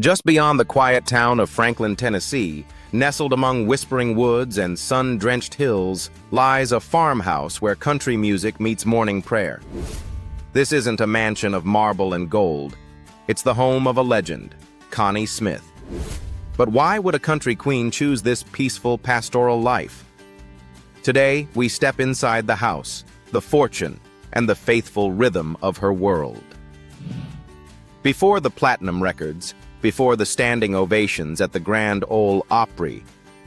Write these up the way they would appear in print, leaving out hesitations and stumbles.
Just beyond the quiet town of Franklin, Tennessee, nestled among whispering woods and sun-drenched hills, lies a farmhouse where country music meets morning prayer. This isn't a mansion of marble and gold. It's the home of a legend, Connie Smith. But why would a country queen choose this peaceful pastoral life? Today, we step inside the house, the fortune, and the faithful rhythm of her world. Before the platinum records, before the standing ovations at the Grand Ole Opry,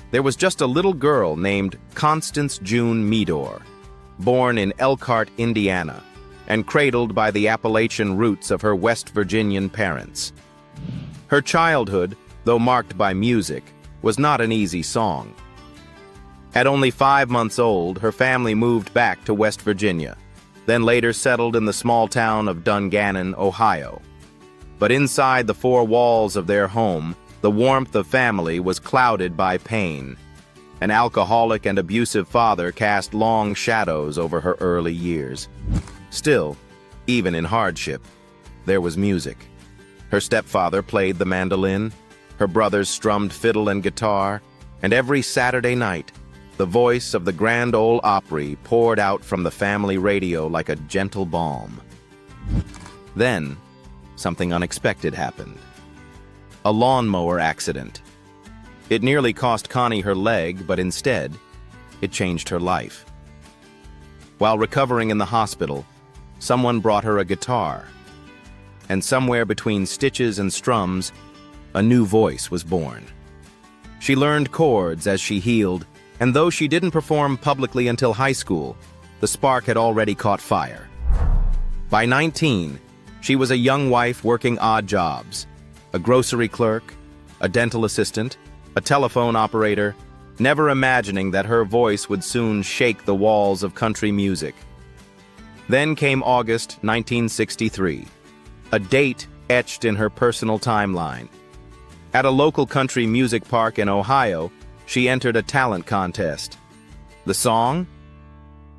there was just a little girl named Constance June Meador, born in Elkhart, Indiana, and cradled by the Appalachian roots of her West Virginian parents. Her childhood, though marked by music, was not an easy song. At only 5 months old, her family moved back to West Virginia, then later settled in the small town of Dungannon, Ohio. But inside the four walls of their home, the warmth of family was clouded by pain. An alcoholic and abusive father cast long shadows over her early years. Still, even in hardship, there was music. Her stepfather played the mandolin, her brothers strummed fiddle and guitar, and every Saturday night, the voice of the Grand Ole Opry poured out from the family radio like a gentle balm. Then, something unexpected happened. A lawnmower accident. It nearly cost Connie her leg, but instead, it changed her life. While recovering in the hospital, someone brought her a guitar. And somewhere between stitches and strums, a new voice was born. She learned chords as she healed, and though she didn't perform publicly until high school, the spark had already caught fire. By 19, she was a young wife working odd jobs, a grocery clerk, a dental assistant, a telephone operator, never imagining that her voice would soon shake the walls of country music. Then came August 1963, a date etched in her personal timeline. At a local country music park in Ohio, she entered a talent contest. The song?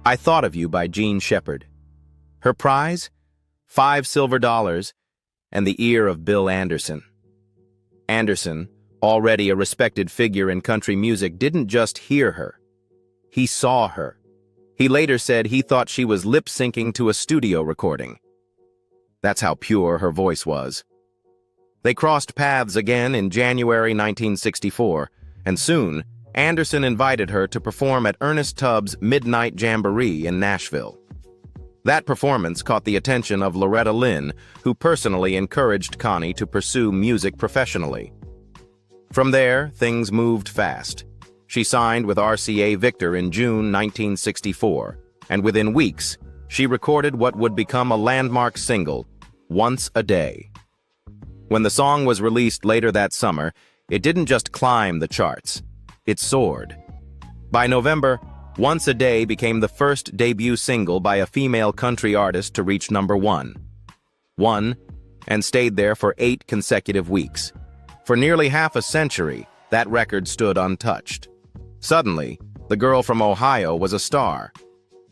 I Thought of You by Jean Shepherd. Her prize? $5 silver and the ear of Bill Anderson. Anderson, already a respected figure in country music, didn't just hear her. He saw her. He later said he thought she was lip-syncing to a studio recording. That's how pure her voice was. They crossed paths again in January 1964, and soon, Anderson invited her to perform at Ernest Tubbs' Midnight Jamboree in Nashville. That performance caught the attention of Loretta Lynn, who personally encouraged Connie to pursue music professionally. From there, things moved fast. She signed with RCA Victor in June 1964, and within weeks, she recorded what would become a landmark single, Once a Day. When the song was released later that summer, it didn't just climb the charts, it soared. By November, Once a Day became the first debut single by a female country artist to reach #1. And stayed there for 8 consecutive weeks. For nearly half a century, that record stood untouched. Suddenly, the girl from Ohio was a star.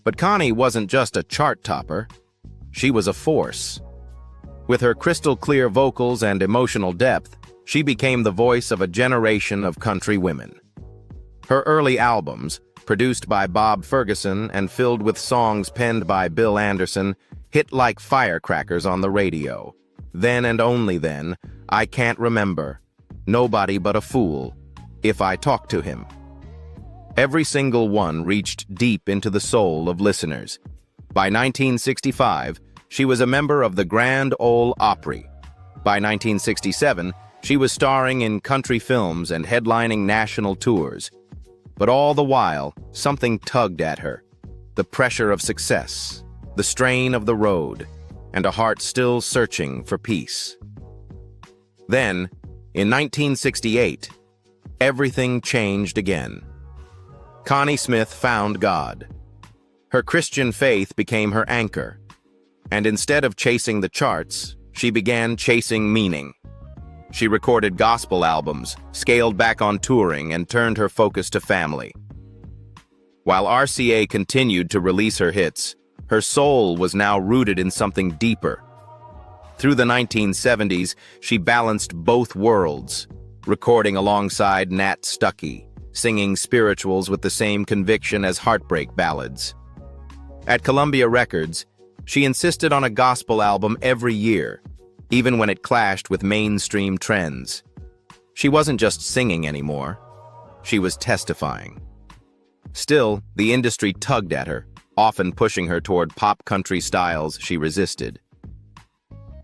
But Connie wasn't just a chart topper. She was a force. With her crystal-clear vocals and emotional depth, she became the voice of a generation of country women. Her early albums, produced by Bob Ferguson and filled with songs penned by Bill Anderson, hit like firecrackers on the radio. Then and only then, I Can't Remember, Nobody But a Fool, If I Talk to Him. Every single one reached deep into the soul of listeners. By 1965, she was a member of the Grand Ole Opry. By 1967, she was starring in country films and headlining national tours. But all the while, something tugged at her. The pressure of success, the strain of the road, and a heart still searching for peace. Then, in 1968, everything changed again. Connie Smith found God. Her Christian faith became her anchor. And instead of chasing the charts, she began chasing meaning. She recorded gospel albums, scaled back on touring, and turned her focus to family. While RCA continued to release her hits, her soul was now rooted in something deeper. Through the 1970s, she balanced both worlds, recording alongside Nat Stuckey, singing spirituals with the same conviction as heartbreak ballads. At Columbia Records, she insisted on a gospel album every year, even when it clashed with mainstream trends. She wasn't just singing anymore, she was testifying. Still, the industry tugged at her, often pushing her toward pop country styles she resisted.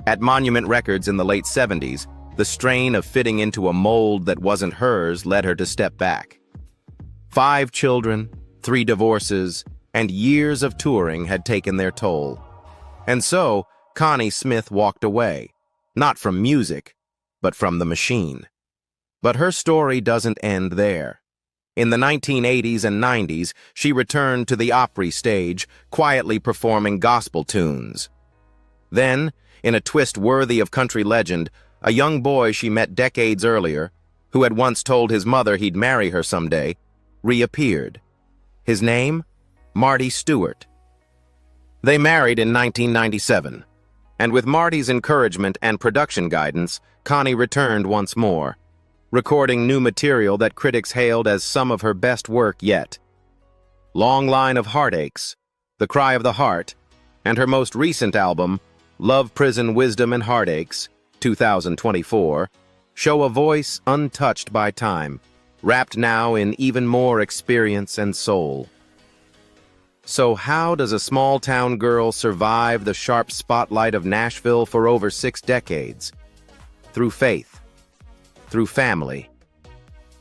At Monument Records in the late 70s, the strain of fitting into a mold that wasn't hers led her to step back. 5 children, 3 divorces, and years of touring had taken their toll. And so, Connie Smith walked away, not from music, but from the machine. But her story doesn't end there. In the 1980s and 90s, she returned to the Opry stage, quietly performing gospel tunes. Then, in a twist worthy of country legend, a young boy she met decades earlier, who had once told his mother he'd marry her someday, reappeared. His name? Marty Stewart. They married in 1997, and with Marty's encouragement and production guidance, Connie returned once more, recording new material that critics hailed as some of her best work yet. Long Line of Heartaches, The Cry of the Heart, and her most recent album, Love, Prison, Wisdom, and Heartaches, 2024, show a voice untouched by time, wrapped now in even more experience and soul. So how does a small-town girl survive the sharp spotlight of Nashville for over 6 decades? Through faith. Through family,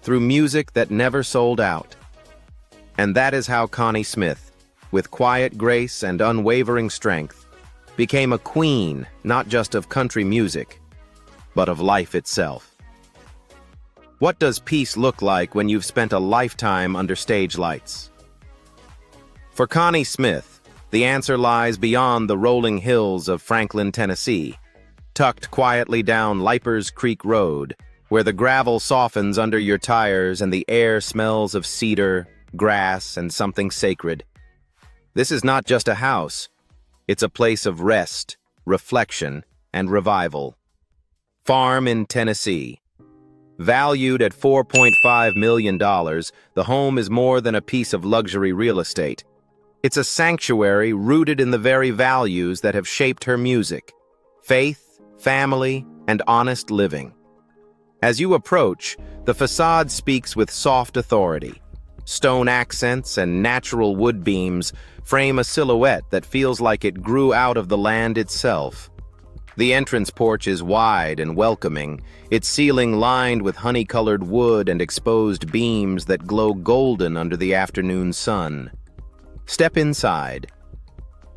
through music that never sold out. And that is how Connie Smith, with quiet grace and unwavering strength, became a queen not just of country music, but of life itself. What does peace look like when you've spent a lifetime under stage lights? For Connie Smith, the answer lies beyond the rolling hills of Franklin, Tennessee, tucked quietly down Lipers Creek Road, where the gravel softens under your tires and the air smells of cedar, grass, and something sacred. This is not just a house. It's a place of rest, reflection, and revival. Farm in Tennessee. Valued at $4.5 million, the home is more than a piece of luxury real estate. It's a sanctuary rooted in the very values that have shaped her music: faith, family, and honest living. As you approach, the facade speaks with soft authority. Stone accents and natural wood beams frame a silhouette that feels like it grew out of the land itself. The entrance porch is wide and welcoming, its ceiling lined with honey-colored wood and exposed beams that glow golden under the afternoon sun. Step inside.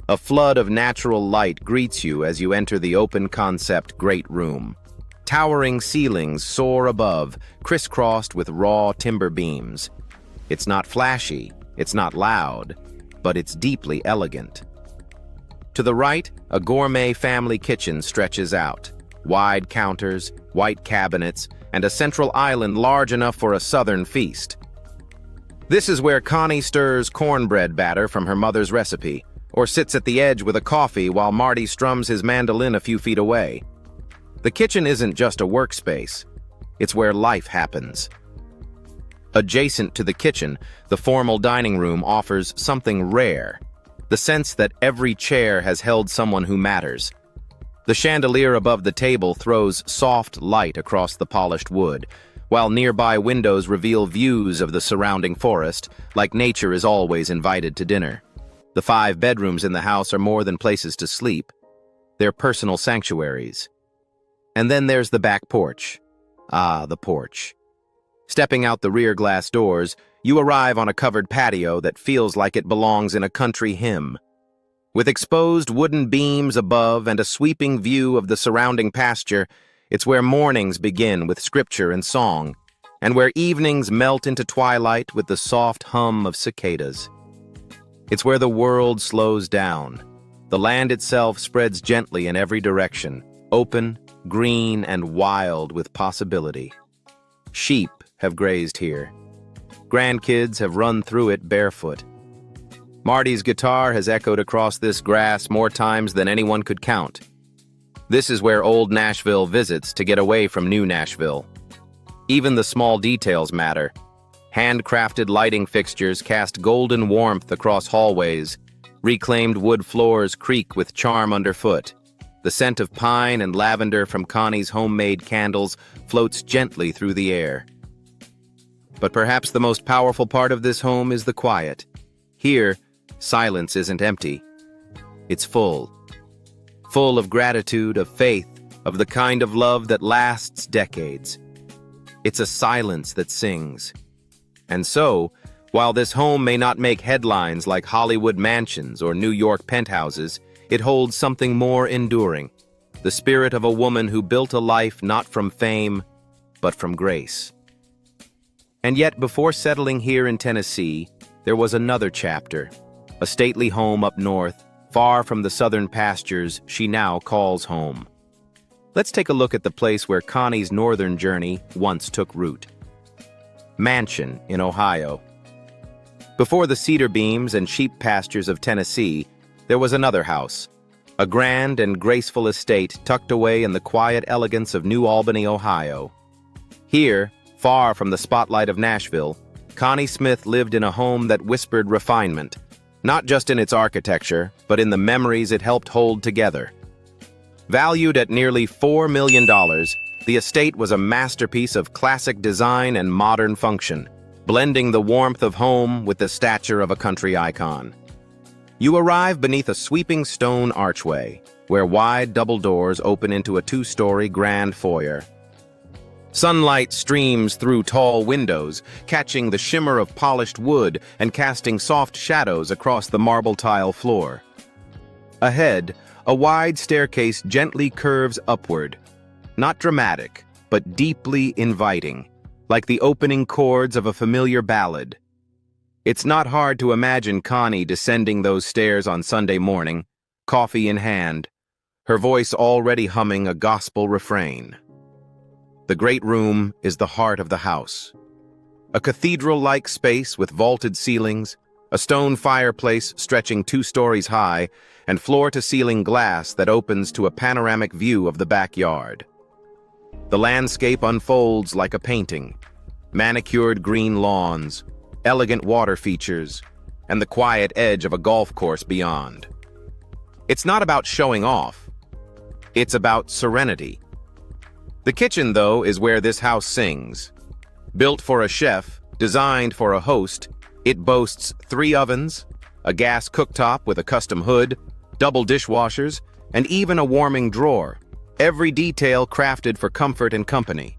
A flood of natural light greets you as you enter the open-concept great room. Towering ceilings soar above, crisscrossed with raw timber beams. It's not flashy, it's not loud, but it's deeply elegant. To the right, a gourmet family kitchen stretches out. Wide counters, white cabinets, and a central island large enough for a southern feast. This is where Connie stirs cornbread batter from her mother's recipe, or sits at the edge with a coffee while Marty strums his mandolin a few feet away. The kitchen isn't just a workspace, it's where life happens. Adjacent to the kitchen, the formal dining room offers something rare, the sense that every chair has held someone who matters. The chandelier above the table throws soft light across the polished wood, while nearby windows reveal views of the surrounding forest, like nature is always invited to dinner. The 5 bedrooms in the house are more than places to sleep. They're personal sanctuaries. And then there's the back porch. Ah, the porch. Stepping out the rear glass doors, you arrive on a covered patio that feels like it belongs in a country hymn. With exposed wooden beams above and a sweeping view of the surrounding pasture, it's where mornings begin with scripture and song, and where evenings melt into twilight with the soft hum of cicadas. It's where the world slows down. The land itself spreads gently in every direction, open, green, and wild with possibility. Sheep have grazed here. Grandkids have run through it barefoot. Marty's guitar has echoed across this grass more times than anyone could count. This is where old Nashville visits to get away from new Nashville. Even the small details matter. Handcrafted lighting fixtures cast golden warmth across hallways. Reclaimed wood floors creak with charm underfoot. The scent of pine and lavender from Connie's homemade candles floats gently through the air. But perhaps the most powerful part of this home is the quiet. Here, silence isn't empty. It's full. Full of gratitude, of faith, of the kind of love that lasts decades. It's a silence that sings. And so, while this home may not make headlines like Hollywood mansions or New York penthouses, it holds something more enduring. The spirit of a woman who built a life not from fame, but from grace. And yet, before settling here in Tennessee, there was another chapter. A stately home up north, far from the southern pastures she now calls home. Let's take a look at the place where Connie's northern journey once took root. Mansion in Ohio. Before the cedar beams and sheep pastures of Tennessee, there was another house, a grand and graceful estate tucked away in the quiet elegance of New Albany, Ohio. Here, far from the spotlight of Nashville, Connie Smith lived in a home that whispered refinement, not just in its architecture, but in the memories it helped hold together. Valued at nearly $4 million, the estate was a masterpiece of classic design and modern function, blending the warmth of home with the stature of a country icon. You arrive beneath a sweeping stone archway, where wide double doors open into a two-story grand foyer. Sunlight streams through tall windows, catching the shimmer of polished wood and casting soft shadows across the marble tile floor. Ahead, a wide staircase gently curves upward, not dramatic, but deeply inviting, like the opening chords of a familiar ballad. It's not hard to imagine Connie descending those stairs on Sunday morning, coffee in hand, her voice already humming a gospel refrain. The great room is the heart of the house. A cathedral-like space with vaulted ceilings, a stone fireplace stretching 2 stories high, and floor-to-ceiling glass that opens to a panoramic view of the backyard. The landscape unfolds like a painting. Manicured green lawns, elegant water features, and the quiet edge of a golf course beyond. It's not about showing off. It's about serenity. The kitchen, though, is where this house sings. Built for a chef, designed for a host, it boasts 3 ovens, a gas cooktop with a custom hood, double dishwashers, and even a warming drawer, every detail crafted for comfort and company.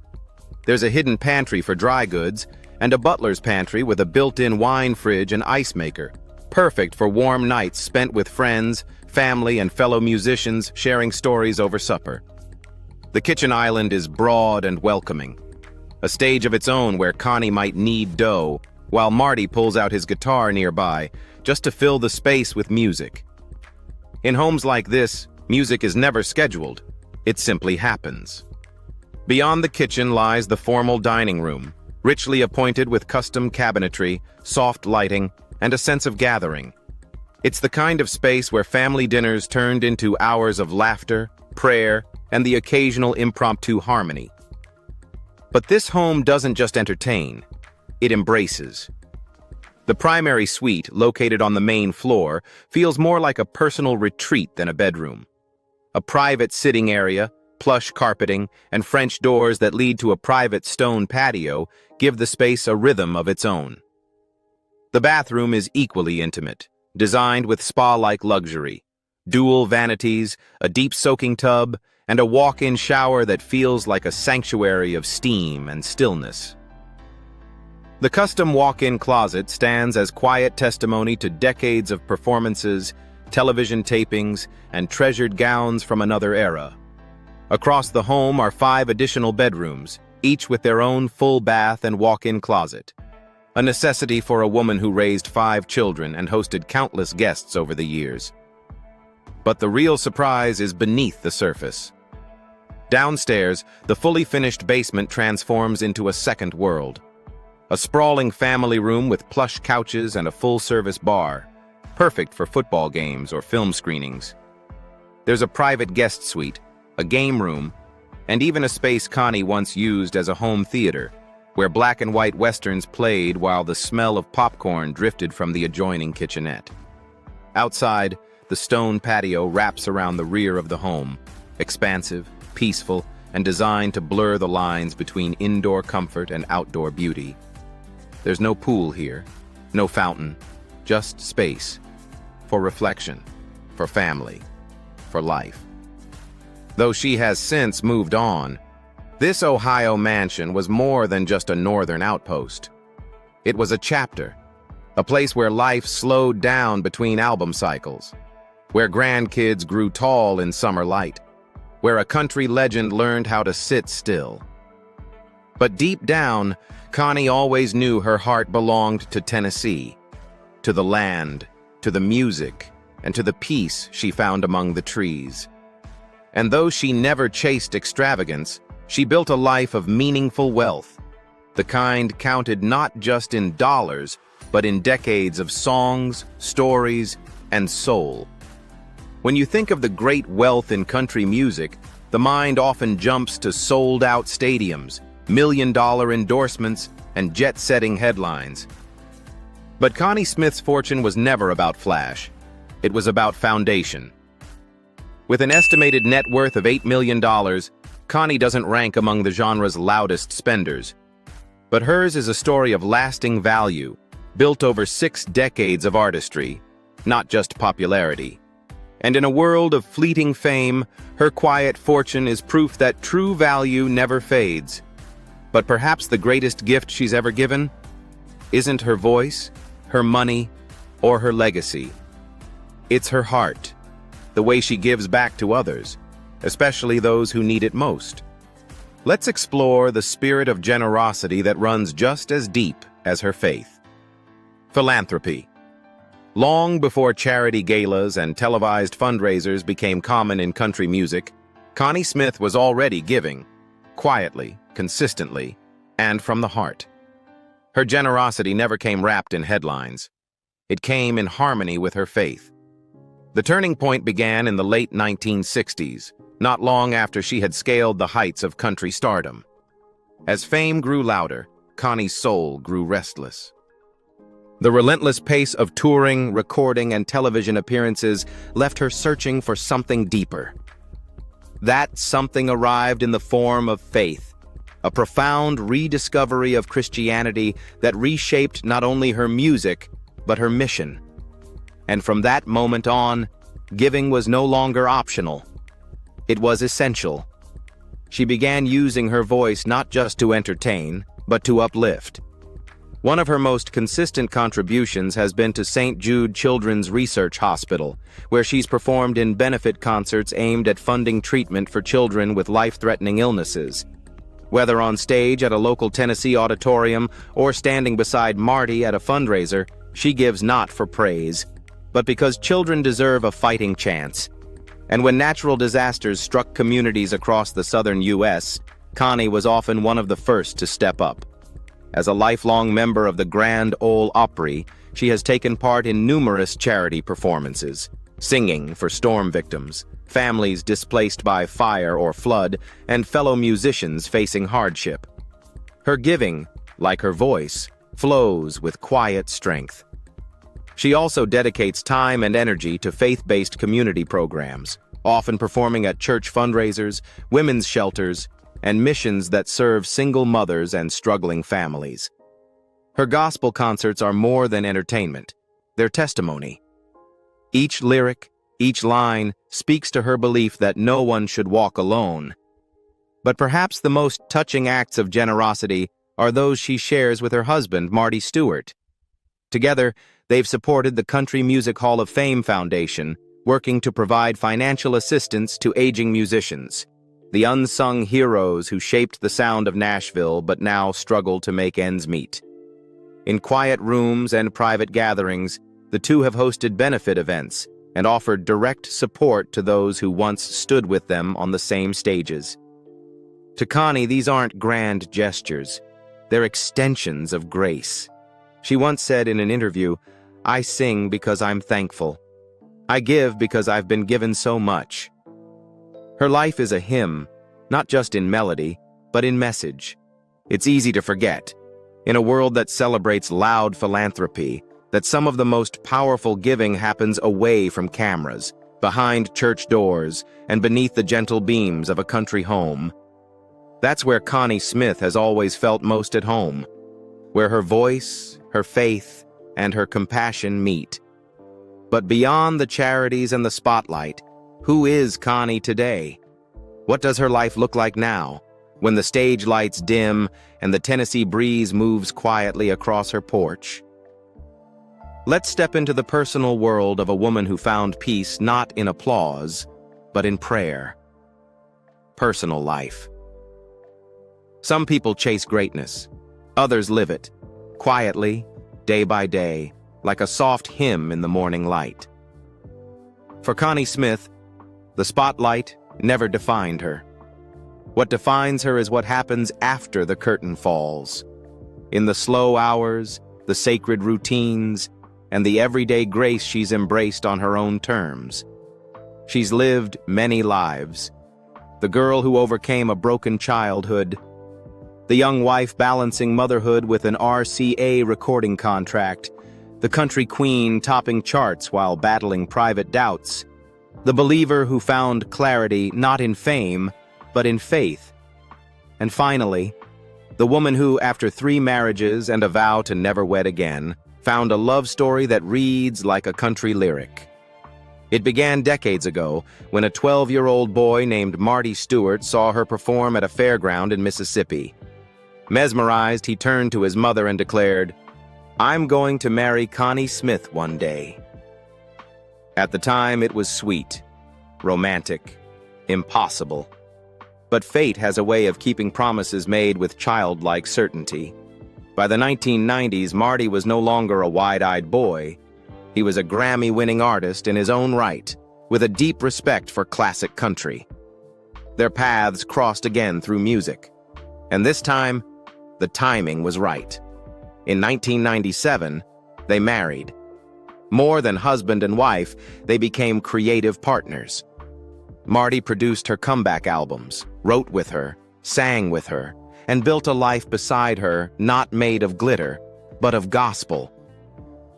There's a hidden pantry for dry goods, and a butler's pantry with a built-in wine fridge and ice maker, perfect for warm nights spent with friends, family, and fellow musicians sharing stories over supper. The kitchen island is broad and welcoming, a stage of its own where Connie might knead dough, while Marty pulls out his guitar nearby, just to fill the space with music. In homes like this, music is never scheduled, it simply happens. Beyond the kitchen lies the formal dining room, richly appointed with custom cabinetry, soft lighting, and a sense of gathering. It's the kind of space where family dinners turned into hours of laughter, prayer, and the occasional impromptu harmony. But this home doesn't just entertain, it embraces. The primary suite, located on the main floor, feels more like a personal retreat than a bedroom. A private sitting area, plush carpeting, and French doors that lead to a private stone patio give the space a rhythm of its own. The bathroom is equally intimate, designed with spa-like luxury. Dual vanities, a deep soaking tub, and a walk-in shower that feels like a sanctuary of steam and stillness. The custom walk-in closet stands as quiet testimony to decades of performances, television tapings, and treasured gowns from another era. Across the home are 5 additional bedrooms, each with their own full bath and walk-in closet. A necessity for a woman who raised 5 children and hosted countless guests over the years. But the real surprise is beneath the surface. Downstairs, the fully finished basement transforms into a second world. A sprawling family room with plush couches and a full-service bar, perfect for football games or film screenings. There's a private guest suite, a game room, and even a space Connie once used as a home theater, where black and white westerns played while the smell of popcorn drifted from the adjoining kitchenette. Outside, the stone patio wraps around the rear of the home, expansive, peaceful, and designed to blur the lines between indoor comfort and outdoor beauty. There's no pool here, no fountain, just space, for reflection, for family, for life. Though she has since moved on, this Ohio mansion was more than just a northern outpost. It was a chapter, a place where life slowed down between album cycles, where grandkids grew tall in summer light, where a country legend learned how to sit still. But deep down, Connie always knew her heart belonged to Tennessee, to the land, to the music, and to the peace she found among the trees. And though she never chased extravagance, she built a life of meaningful wealth, the kind counted not just in dollars, but in decades of songs, stories, and soul. When you think of the great wealth in country music, the mind often jumps to sold-out stadiums, million-dollar endorsements, and jet-setting headlines. But Connie Smith's fortune was never about flash. It was about foundation. With an estimated net worth of $8 million, Connie doesn't rank among the genre's loudest spenders. But hers is a story of lasting value, built over 6 decades of artistry, not just popularity. And in a world of fleeting fame, her quiet fortune is proof that true value never fades. But perhaps the greatest gift she's ever given isn't her voice, her money, or her legacy. It's her heart, the way she gives back to others, especially those who need it most. Let's explore the spirit of generosity that runs just as deep as her faith. Philanthropy. Long before charity galas and televised fundraisers became common in country music, Connie Smith was already giving, quietly, consistently, and from the heart. Her generosity never came wrapped in headlines. It came in harmony with her faith. The turning point began in the late 1960s, not long after she had scaled the heights of country stardom. As fame grew louder, Connie's soul grew restless. The relentless pace of touring, recording, and television appearances left her searching for something deeper. That something arrived in the form of faith, a profound rediscovery of Christianity that reshaped not only her music, but her mission. And from that moment on, giving was no longer optional. It was essential. She began using her voice not just to entertain, but to uplift. One of her most consistent contributions has been to St. Jude Children's Research Hospital, where she's performed in benefit concerts aimed at funding treatment for children with life-threatening illnesses. Whether on stage at a local Tennessee auditorium or standing beside Marty at a fundraiser, she gives not for praise, but because children deserve a fighting chance. And when natural disasters struck communities across the southern U.S., Connie was often one of the first to step up. As a lifelong member of the Grand Ole Opry, she has taken part in numerous charity performances, singing for storm victims, families displaced by fire or flood, and fellow musicians facing hardship. Her giving, like her voice, flows with quiet strength. She also dedicates time and energy to faith-based community programs, often performing at church fundraisers, women's shelters, and missions that serve single mothers and struggling families. Her gospel concerts are more than entertainment. They're testimony. Each lyric, each line speaks to her belief that no one should walk alone. But perhaps the most touching acts of generosity are those she shares with her husband, Marty Stewart. Together, they've supported the Country Music Hall of Fame Foundation, working to provide financial assistance to aging musicians, the unsung heroes who shaped the sound of Nashville but now struggle to make ends meet. In quiet rooms and private gatherings, the two have hosted benefit events and offered direct support to those who once stood with them on the same stages. To Connie, these aren't grand gestures. They're extensions of grace. She once said in an interview, "I sing because I'm thankful. I give because I've been given so much." Her life is a hymn, not just in melody, but in message. It's easy to forget, in a world that celebrates loud philanthropy, that some of the most powerful giving happens away from cameras, behind church doors, and beneath the gentle beams of a country home. That's where Connie Smith has always felt most at home, where her voice, her faith, and her compassion meet. But beyond the charities and the spotlight, who is Connie today? What does her life look like now, when the stage lights dim and the Tennessee breeze moves quietly across her porch? Let's step into the personal world of a woman who found peace not in applause, but in prayer. Personal life. Some people chase greatness. Others live it, quietly, day by day, like a soft hymn in the morning light. For Connie Smith, the spotlight never defined her. What defines her is what happens after the curtain falls. In the slow hours, the sacred routines, and the everyday grace she's embraced on her own terms. She's lived many lives. The girl who overcame a broken childhood, the young wife balancing motherhood with an RCA recording contract, the country queen topping charts while battling private doubts, the believer who found clarity not in fame, but in faith. And finally, the woman who, after 3 marriages and a vow to never wed again, found a love story that reads like a country lyric. It began decades ago when a 12-year-old boy named Marty Stewart saw her perform at a fairground in Mississippi. Mesmerized, he turned to his mother and declared, "I'm going to marry Connie Smith one day." At the time, it was sweet, romantic, impossible. But fate has a way of keeping promises made with childlike certainty. By the 1990s, Marty was no longer a wide-eyed boy. He was a Grammy-winning artist in his own right, with a deep respect for classic country. Their paths crossed again through music. And this time, the timing was right. In 1997, they married. More than husband and wife, they became creative partners. Marty produced her comeback albums, wrote with her, sang with her, and built a life beside her not made of glitter, but of gospel.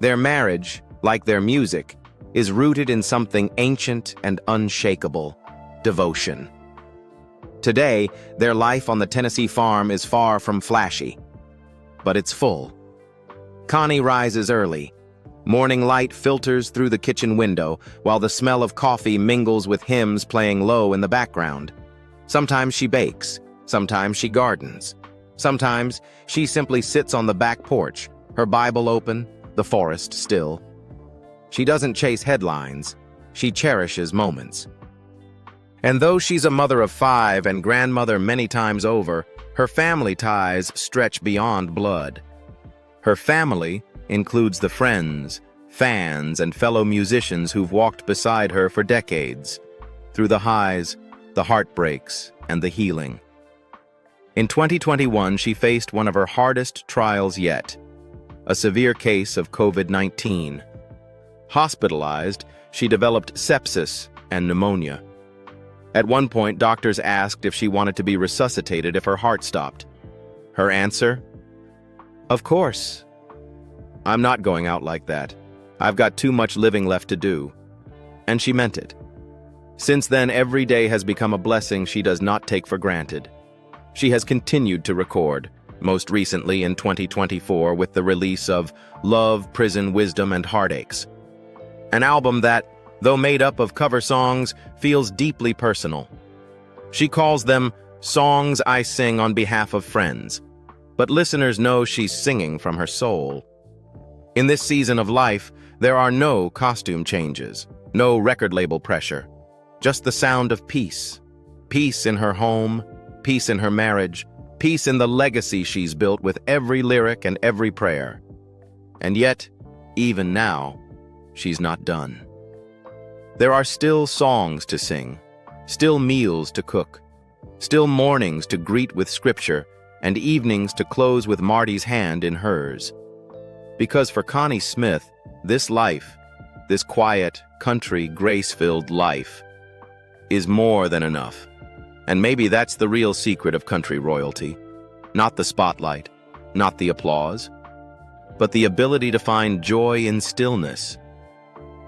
Their marriage, like their music, is rooted in something ancient and unshakable: devotion. Today, their life on the Tennessee farm is far from flashy, but it's full. Connie rises early. Morning light filters through the kitchen window, while the smell of coffee mingles with hymns playing low in the background. Sometimes she bakes, sometimes she gardens. Sometimes she simply sits on the back porch, her Bible open, the forest still. She doesn't chase headlines, she cherishes moments. And though she's a mother of 5 and grandmother many times over, her family ties stretch beyond blood. Her family includes the friends, fans, and fellow musicians who've walked beside her for decades, through the highs, the heartbreaks, and the healing. In 2021, she faced one of her hardest trials yet, a severe case of COVID-19. Hospitalized, she developed sepsis and pneumonia. At one point, doctors asked if she wanted to be resuscitated if her heart stopped. Her answer? "Of course. I'm not going out like that. I've got too much living left to do." And she meant it. Since then, every day has become a blessing she does not take for granted. She has continued to record, most recently in 2024 with the release of Love, Prison, Wisdom, and Heartaches. An album that, though made up of cover songs, feels deeply personal. She calls them songs I sing on behalf of friends, but listeners know she's singing from her soul. In this season of life, there are no costume changes, no record label pressure, just the sound of peace. Peace in her home, peace in her marriage, peace in the legacy she's built with every lyric and every prayer. And yet, even now, she's not done. There are still songs to sing, still meals to cook, still mornings to greet with scripture, and evenings to close with Marty's hand in hers. Because for Connie Smith, this life, this quiet, country, grace-filled life, is more than enough. And maybe that's the real secret of country royalty. Not the spotlight, not the applause, but the ability to find joy in stillness.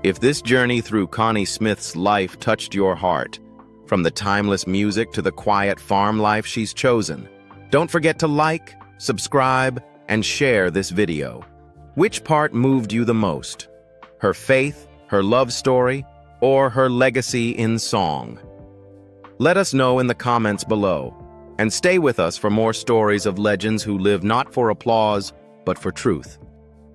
If this journey through Connie Smith's life touched your heart, from the timeless music to the quiet farm life she's chosen, don't forget to like, subscribe, and share this video. Which part moved you the most? Her faith, her love story, or her legacy in song? Let us know in the comments below, and stay with us for more stories of legends who live not for applause, but for truth.